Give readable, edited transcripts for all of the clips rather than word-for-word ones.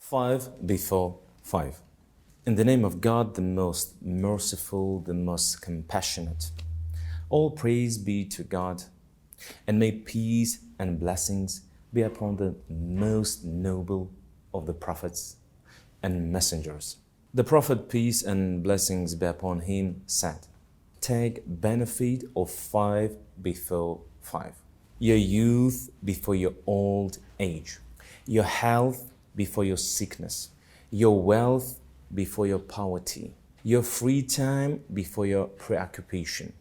5 before 5. In the name of God, the most merciful, the most compassionate. All praise be to God, and may peace and blessings be upon the most noble of the prophets and messengers. The prophet, peace and blessings be upon him, said, "Take benefit of 5 before 5. Your youth before your old age, your health before your sickness, your wealth before your poverty, your free time before your preoccupation,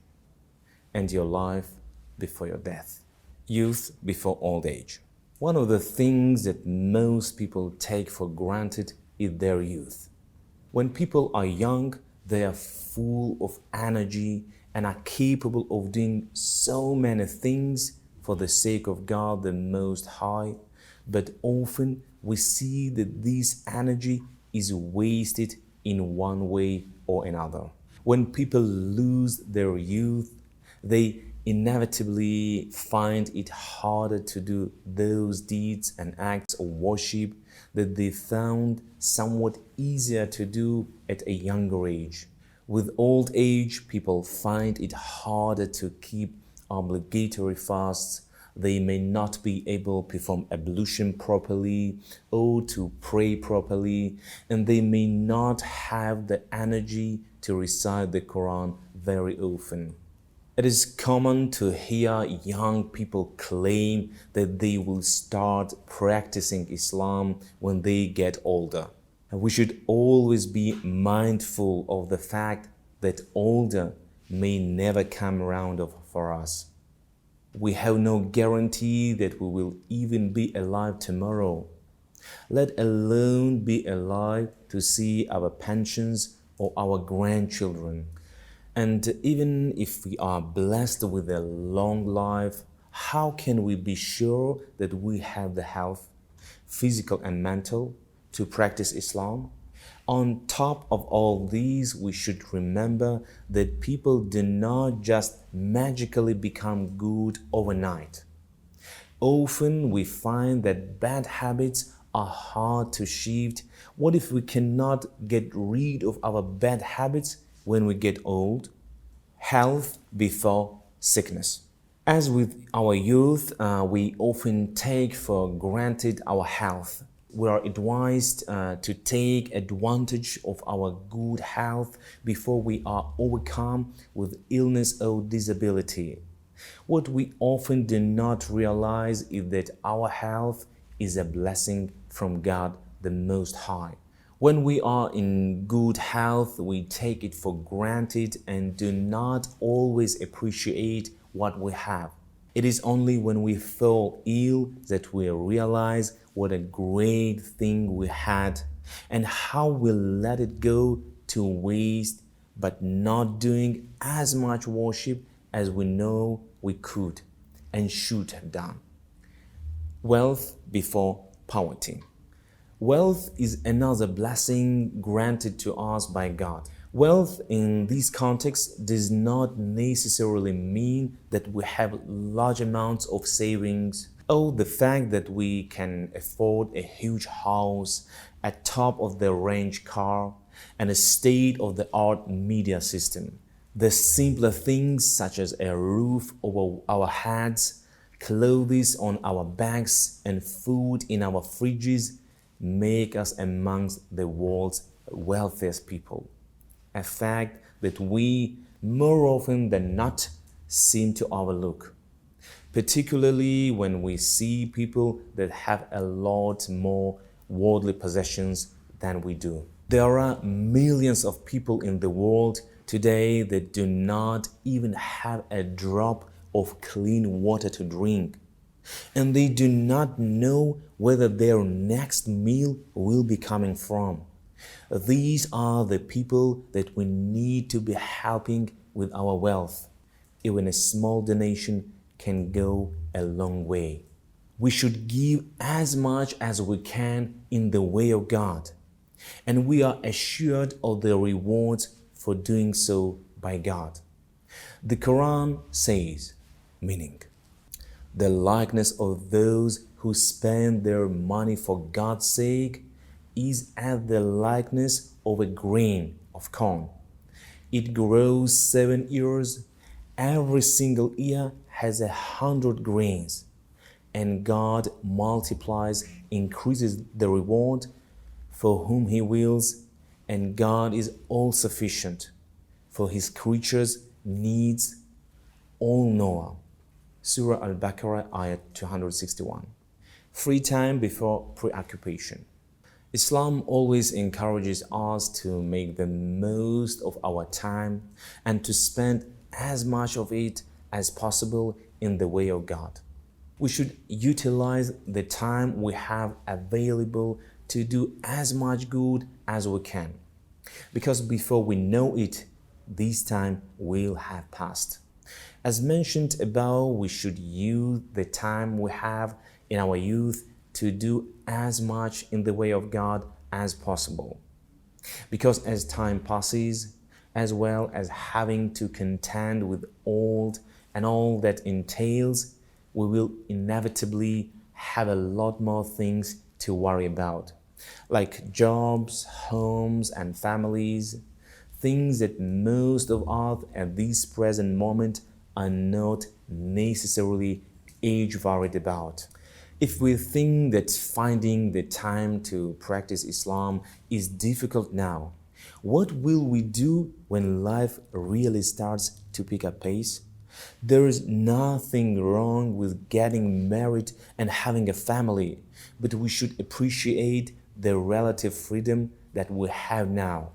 and your life before your death." Youth before old age. One of the things that most people take for granted is their youth. When people are young, they are full of energy and are capable of doing so many things for the sake of God the Most High, but often we see that this energy is wasted in one way or another. When people lose their youth, they inevitably find it harder to do those deeds and acts of worship that they found somewhat easier to do at a younger age. With old age, people find it harder to keep obligatory fasts. They may not be able to perform ablution properly or to pray properly, and they may not have the energy to recite the Quran very often. It is common to hear young people claim that they will start practicing Islam when they get older. And we should always be mindful of the fact that older may never come around for us. We have no guarantee that we will even be alive tomorrow, let alone be alive to see our pensions or our grandchildren. And even if we are blessed with a long life, how can we be sure that we have the health, physical and mental, to practice Islam? On top of all these, we should remember that people do not just magically become good overnight. Often we find that bad habits are hard to shift. What if we cannot get rid of our bad habits when we get old? Health before sickness. As with our youth, we often take for granted our health. We are advised to take advantage of our good health before we are overcome with illness or disability. What we often do not realize is that our health is a blessing from God the Most High. When we are in good health, we take it for granted and do not always appreciate what we have. It is only when we fall ill that we realize what a great thing we had and how we let it go to waste, but not doing as much worship as we know we could and should have done. Wealth before poverty. Wealth is another blessing granted to us by God. Wealth in this context does not necessarily mean that we have large amounts of savings or the fact that we can afford a huge house, a top-of-the-range car, and a state-of-the-art media system. The simpler things such as a roof over our heads, clothes on our backs, and food in our fridges make us amongst the world's wealthiest people, a fact that we more often than not seem to overlook, particularly when we see people that have a lot more worldly possessions than we do. There are millions of people in the world today that do not even have a drop of clean water to drink, and they do not know whether their next meal will be coming from. These are the people that we need to be helping with our wealth. Even a small donation can go a long way. We should give as much as we can in the way of God, and we are assured of the rewards for doing so by God. The Quran says, meaning, the likeness of those who spend their money for God's sake is as the likeness of a grain of corn. It grows 7 years. Every single year has 100 grains. And God multiplies, increases the reward for whom He wills, and God is all sufficient for His creatures' needs, all Noah. Surah Al-Baqarah, ayat 261. Free time before preoccupation. Islam always encourages us to make the most of our time and to spend as much of it as possible in the way of God. We should utilize the time we have available to do as much good as we can, because before we know it, this time will have passed. As mentioned above, we should use the time we have in our youth to do as much in the way of God as possible. Because as time passes, as well as having to contend with old and all that entails, we will inevitably have a lot more things to worry about, like jobs, homes, and families, things that most of us at this present moment are not necessarily age worried about. If we think that finding the time to practice Islam is difficult now, what will we do when life really starts to pick up pace? There is nothing wrong with getting married and having a family, but we should appreciate the relative freedom that we have now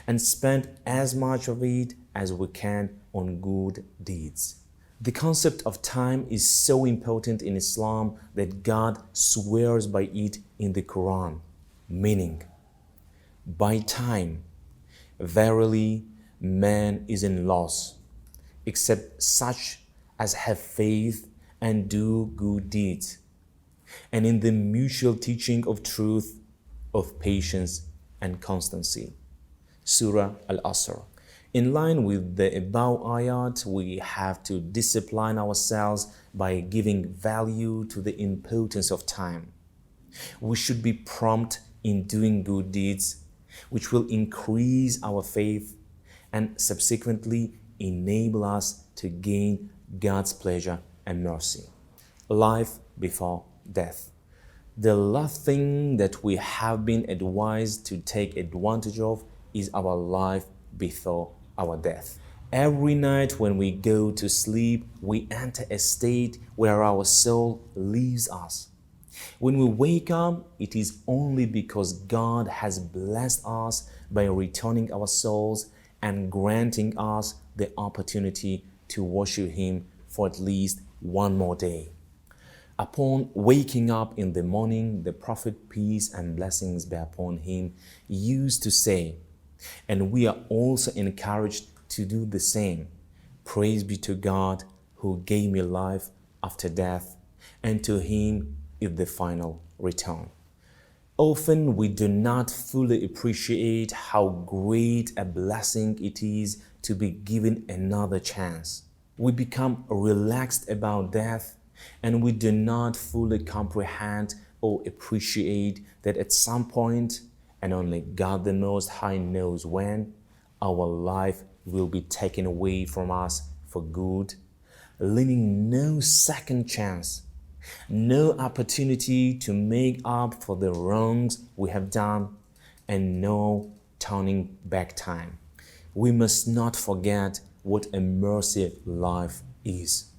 and spend as much of it as we can on good deeds. The concept of time is so important in Islam that God swears by it in the Quran, meaning, by time, verily, man is in loss, except such as have faith and do good deeds, and in the mutual teaching of truth, of patience and constancy. Surah Al-Asr. In line with the above ayat, we have to discipline ourselves by giving value to the importance of time. We should be prompt in doing good deeds, which will increase our faith and subsequently enable us to gain God's pleasure and mercy. Life before death. The last thing that we have been advised to take advantage of is our life before our death. Every night when we go to sleep, we enter a state where our soul leaves us. When we wake up, it is only because God has blessed us by returning our souls and granting us the opportunity to worship Him for at least one more day. Upon waking up in the morning, the Prophet, peace and blessings be upon him, used to say, and we are also encouraged to do the same, praise be to God who gave me life after death, and to Him is the final return. Often we do not fully appreciate how great a blessing it is to be given another chance. We become relaxed about death, and we do not fully comprehend or appreciate that at some point, and only God the Most High knows when, our life will be taken away from us for good, leaving no second chance, no opportunity to make up for the wrongs we have done, and no turning back time. We must not forget what a mercy life is.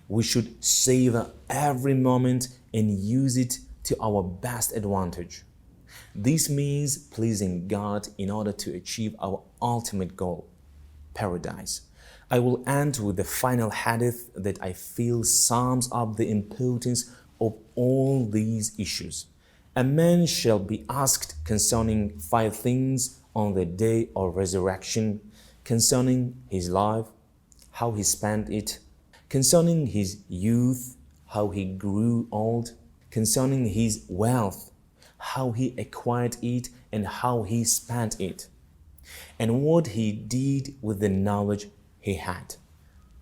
We should savor every moment and use it to our best advantage. This means pleasing God in order to achieve our ultimate goal, paradise. I will end with the final hadith that I feel sums up the importance of all these issues. A man shall be asked concerning 5 things on the day of resurrection, concerning his life, how he spent it, concerning his youth, how he grew old, concerning his wealth, how he acquired it and how he spent it, and what he did with the knowledge he had.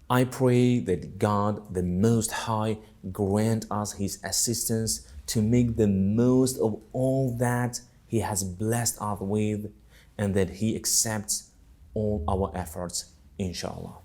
I pray that God, the Most High, grant us His assistance to make the most of all that He has blessed us with, and that He accepts all our efforts, inshallah.